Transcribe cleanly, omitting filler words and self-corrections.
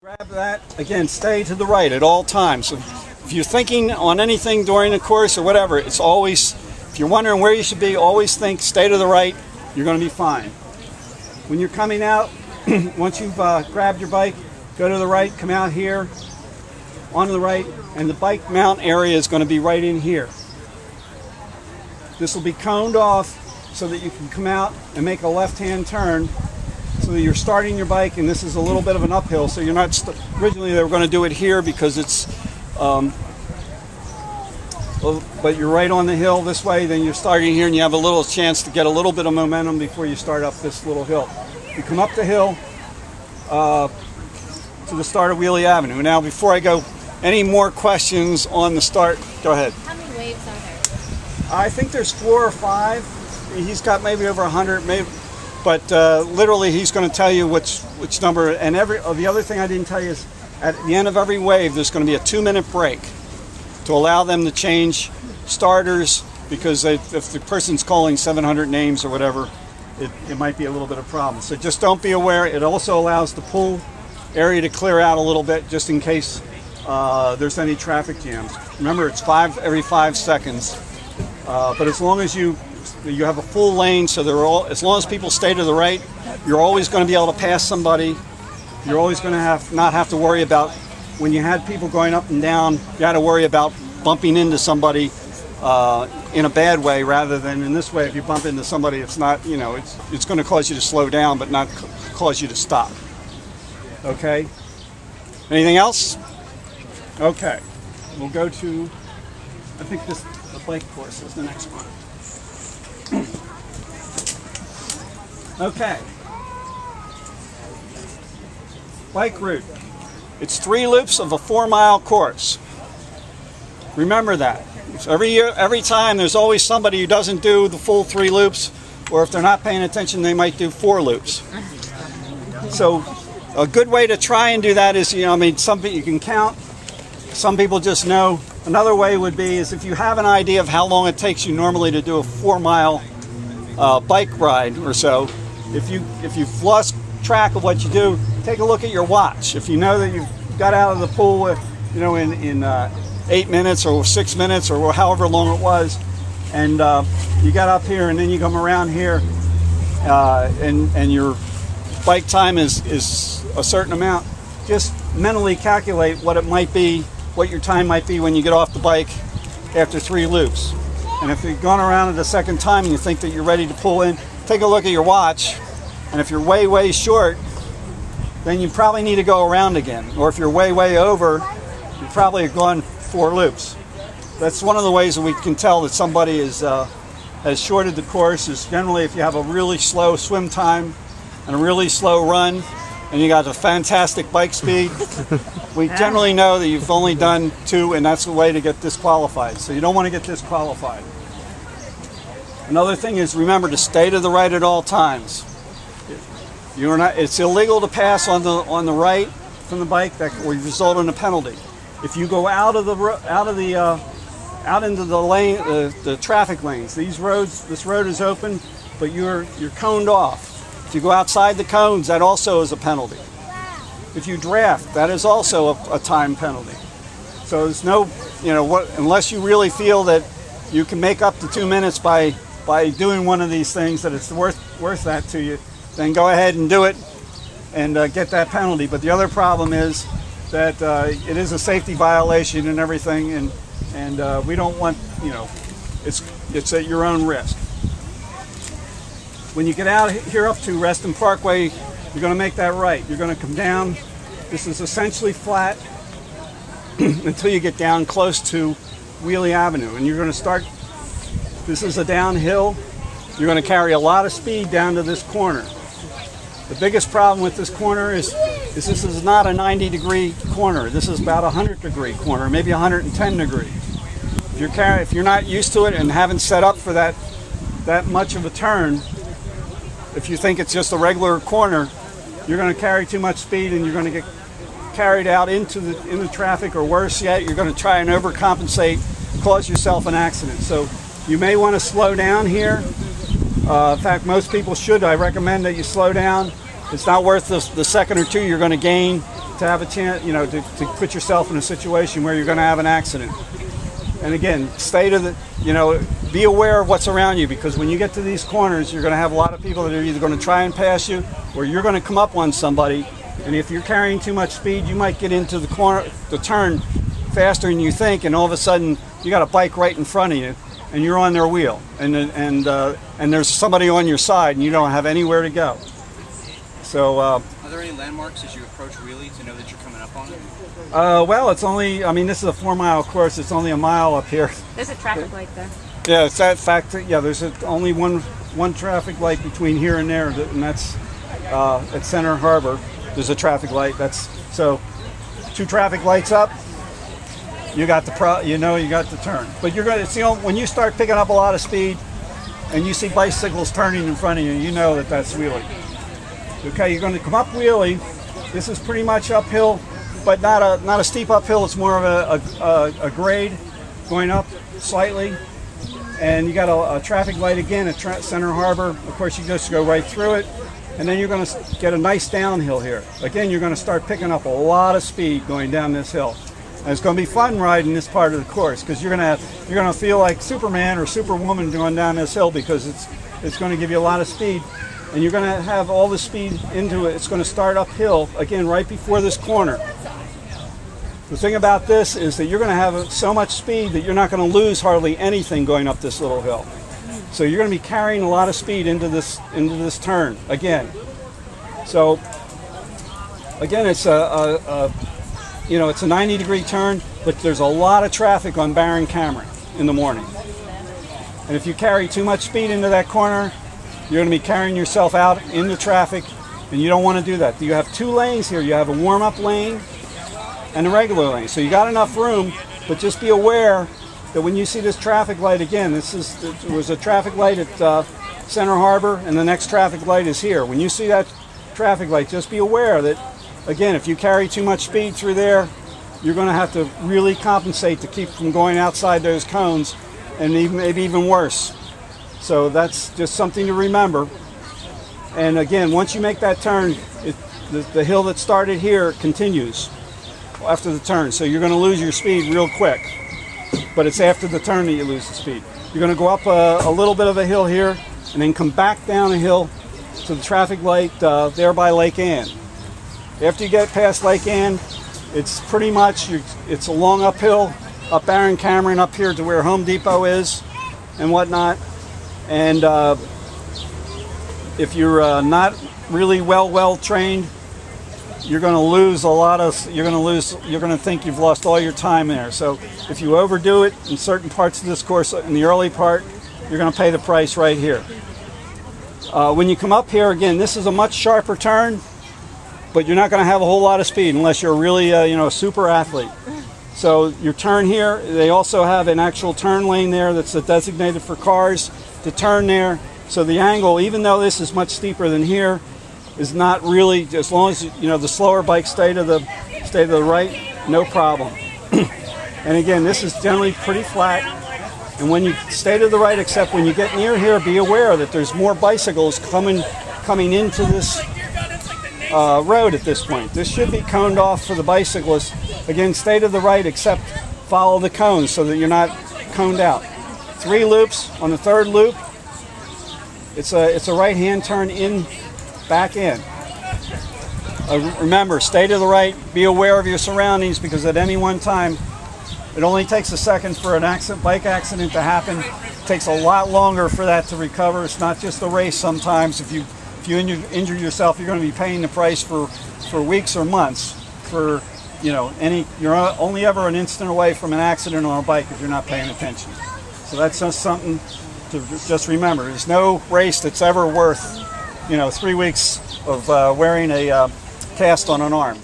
Grab that, again, stay to the right at all times. So if you're thinking on anything during the course or whatever, it's always, if you're wondering where you should be, always think stay to the right, you're going to be fine. When you're coming out, once you've grabbed your bike, go to the right, come out here, onto the right, and the bike mount area is going to be right in here. This will be coned off so that you can come out and make a left-hand turn so that you're starting your bike, and this is a little bit of an uphill, so you're not, originally they were going to do it here because it's, but you're right on the hill this way, then you're starting here and you have a little chance to get a little bit of momentum before you start up this little hill. You come up the hill to the start of Wheelie Avenue. Now before I go, any more questions on the start? Go ahead. How many waves are there? I think there's 4 or 5. He's got maybe over 100, maybe. But literally, he's going to tell you which number. And the other thing I didn't tell you is, at the end of every wave, there's going to be a 2-minute break to allow them to change starters, because if the person's calling 700 names or whatever, it might be a little bit of a problem. So just don't be aware. It also allows the pool area to clear out a little bit, just in case there's any traffic jams. Remember, it's every 5 seconds. But as long as you have a full lane, so as long as people stay to the right, you're always going to be able to pass somebody. You're always going to not have to worry about, when you had people going up and down, you had to worry about bumping into somebody in a bad way, rather than in this way. If you bump into somebody, it's not, it's going to cause you to slow down, but not cause you to stop. Okay? Anything else? Okay. We'll go to, I think the bike course is the next one. Okay. Bike route. It's 3 loops of a 4-mile course. Remember that. Every time, there's always somebody who doesn't do the full 3 loops, or if they're not paying attention, they might do 4 loops. So a good way to try and do that is, some people you can count. Some people just know. Another way would be is if you have an idea of how long it takes you normally to do a 4-mile bike ride or so. If you've lost track of what you do, take a look at your watch. If you know that you've got out of the pool, in 8 minutes or 6 minutes or however long it was, and you got up here and then you come around here, and your bike time is a certain amount, just mentally calculate what it might be, what your time might be when you get off the bike after 3 loops. And if you've gone around it a second time and you think that you're ready to pull in, take a look at your watch, and if you're way short, then you probably need to go around again. Or if you're way over, you probably have gone 4 loops. That's one of the ways that we can tell that somebody has shorted the course, is generally if you have a really slow swim time and a really slow run, and you got a fantastic bike speed, we generally know that you've only done 2, and that's the way to get disqualified. So you don't want to get disqualified. Another thing is, remember to stay to the right at all times. It's illegal to pass on the right from the bike. That will result in a penalty. If you go out into the lane, the traffic lanes, this road is open, but you're coned off. If you go outside the cones, that also is a penalty. If you draft, that is also a time penalty. So there's no, unless you really feel that you can make up to 2 minutes by doing one of these things, that it's worth that to you, then go ahead and do it and get that penalty. But the other problem is that it is a safety violation and everything, and we don't want, it's at your own risk. When you get out here up to Reston Parkway, you're going to make that right. You're going to come down. This is essentially flat until you get down close to Wheelie Avenue. And you're going to start, this is a downhill. You're going to carry a lot of speed down to this corner. The biggest problem with this corner is this is not a 90-degree corner. This is about a 100-degree corner, maybe 110 degrees. If you're not used to it and haven't set up for that much of a turn, if you think it's just a regular corner, you're going to carry too much speed and you're going to get carried out into the traffic, or worse yet, you're going to try and overcompensate, cause yourself an accident. So you may want to slow down here. In fact, most people should. I recommend that you slow down. It's not worth the second or two you're going to gain have a chance, you know, to put yourself in a situation where you're going to have an accident. And again, stay to the, you know, be aware of what's around you, because when you get to these corners, you're going to have a lot of people that are either going to try and pass you, or you're going to come up on somebody. And if you're carrying too much speed, you might get into the corner, the turn faster than you think, and all of a sudden you got a bike right in front of you, and you're on their wheel, and there's somebody on your side, and you don't have anywhere to go. So. Are there any landmarks as you approach Wheelie to know that you're coming up on it? Well, it's only, I mean, this is a 4-mile course. It's only a mile up here. There's a traffic light there. Yeah, it's that fact. Yeah, there's only one traffic light between here and there, and that's at Center Harbor. There's a traffic light. That's so 2 traffic lights up. You got the you got the turn. But you're going to see, when you start picking up a lot of speed, and you see bicycles turning in front of you, you know that that's Wheelie. Okay, you're going to come up Wheelie. This is pretty much uphill, but not a steep uphill. It's more of a grade going up slightly. And you got a traffic light again at Center Harbor. Of course, you just go right through it. And then you're going to get a nice downhill here. Again, you're going to start picking up a lot of speed going down this hill. And it's going to be fun riding this part of the course, because you're going to feel like Superman or Superwoman going down this hill, because it's going to give you a lot of speed. And you're going to have all the speed into it. It's going to start uphill, again, right before this corner. The thing about this is that you're going to have so much speed that you're not going to lose hardly anything going up this little hill. So you're going to be carrying a lot of speed into this turn, again. So, again, it's it's a 90-degree turn, but there's a lot of traffic on Barron Cameron in the morning. And if you carry too much speed into that corner, you're going to be carrying yourself out into traffic, and you don't want to do that. You have 2 lanes here. You have a warm-up lane and a regular lane. So you got enough room, but just be aware that when you see this traffic light again, there was a traffic light at Center Harbor, and the next traffic light is here. When you see that traffic light, just be aware that, again, if you carry too much speed through there, you're going to have to really compensate to keep from going outside those cones, and maybe even worse. So that's just something to remember. And again, once you make that turn, the hill that started here continues after the turn. So you're going to lose your speed real quick. But it's after the turn that you lose the speed. You're going to go up a little bit of a hill here, and then come back down a hill to the traffic light there by Lake Ann. After you get past Lake Ann, it's pretty much, it's a long uphill, up Barron Cameron, up here to where Home Depot is and whatnot. And if you're not really well trained, you're going to lose a lot of, you're going to think you've lost all your time there. So if you overdo it in certain parts of this course, in the early part, you're going to pay the price right here. When you come up here, again, this is a much sharper turn, but you're not going to have a whole lot of speed unless you're really a super athlete. So your turn here, they also have an actual turn lane there that's designated for cars to turn there. So the angle, even though this is much steeper than here, is not really, as long as the slower bikes stay to the right, no problem. And again, this is generally pretty flat. And when you stay to the right, except when you get near here, be aware that there's more bicycles coming into this road at this point. This should be coned off for the bicyclists. Again, stay to the right, except follow the cones so that you're not coned out. 3 loops. On the 3rd loop, it's a right-hand turn in, back in. Remember, stay to the right, be aware of your surroundings, because at any one time, it only takes a second for an bike accident to happen. It takes a lot longer for that to recover. It's not just a race sometimes. If you injure yourself, you're going to be paying the price for weeks or months. You're only ever an instant away from an accident on a bike if you're not paying attention. So that's just something to just remember. There's no race that's ever worth 3 weeks of wearing a cast on an arm.